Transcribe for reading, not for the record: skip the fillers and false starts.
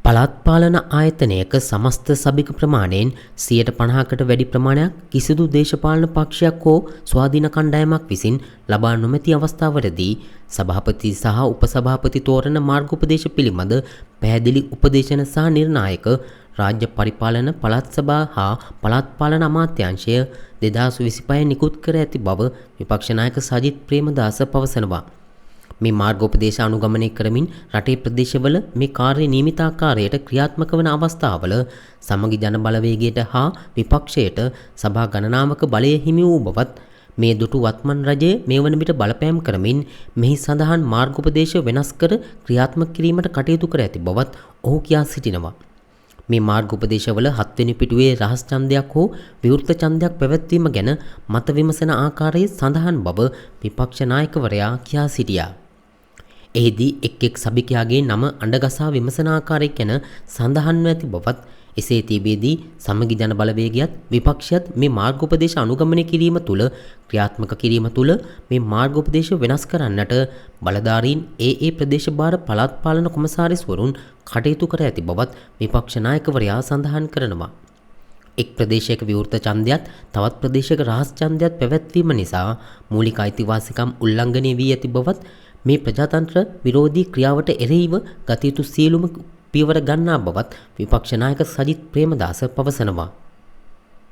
පළාත් පාලන ආයතනයක සමස්ත සභික ප්‍රමාණයෙන් 50%කට වැඩි ප්‍රමාණයක් කිසිදු දේශපාලන පක්ෂයක් හෝ ස්වාධීන කණ්ඩායමක් විසින් ලබා නොමැති අවස්ථාවලදී සභාපති සහ උපසභාපති තෝරන මාර්ගෝපදේශ පිළිබඳ පැහැදිලි උපදේශන සහ නිර්ණායක රාජ්‍ය පරිපාලන පළාත් සභා හා පළාත් පාලන අමාත්‍යාංශය 2025 නිකුත් කර ඇති බව විපක්ෂ නායක සජිත් ප්‍රේමදාස පවසනවා. මේ මාර්ගෝපදේශ අනුගමනය කරමින් රටේ ප්‍රදේශවල මේ කාර්ය නියමිත ආකාරයට ක්‍රියාත්මක වන අවස්ථාවල සමගි ජන බලවේගයට හා විපක්ෂයට සභා ගණනාවක බලය හිමි වූ බවත් මේ දුටු වත්මන් රජය මේ වන විට බලපෑම් කරමින් මෙහි සඳහන් මාර්ගෝපදේශ වෙනස් කර ක්‍රියාත්මක කිරීමට කටයුතු කර ඇති බවත් ඔහු කියා සිටිනවා. මේ මාර්ගෝපදේශවල 7 වෙනි පිටුවේ රහස් ඡන්දයක් හෝ විවෘත ඡන්දයක් පැවැත්වීම ගැන මත විමසන ආකාරයේ සඳහන් බව විපක්ෂ නායකවරයා කියා සිටියා. එහිදී එක් සභිකයාගේ නම අඬගසා විමසන ආකාරය ගැන සඳහන්ව ඇති බවත් එසේ තිබෙදී සමගි ජන බලවේගයත් විපක්ෂයත් මේ මාර්ගෝපදේශ අනුගමනය කිරීම තුළ ක්‍රියාත්මක කිරීම තුළ මේ මාර්ගෝපදේශ වෙනස් කරන්නට බලධාරීන් ඒ ප්‍රදේශ භාර පළාත් පාලන කොමසාරිස්වරුන් කටයුතු කර ඇති බවත් විපක්ෂ නායකවරයා සඳහන් කරනවා. එක් ප්‍රදේශයක විවෘත ඡන්දයත් තවත් ප්‍රදේශයක රහස් ඡන්දයත් පැවැත්වීම නිසා මූලික අයිතිවාසිකම් උල්ලංඝනය වී ඇති බවත් මේ ප්‍රජාතන්ත්‍ර විරෝධී ක්‍රියාවට එරෙහිව ගත යුතු සියලුම පියවර ගන්නා බවත් විපක්ෂ නායක සජිත් ප්‍රේමදාස පවසනවා.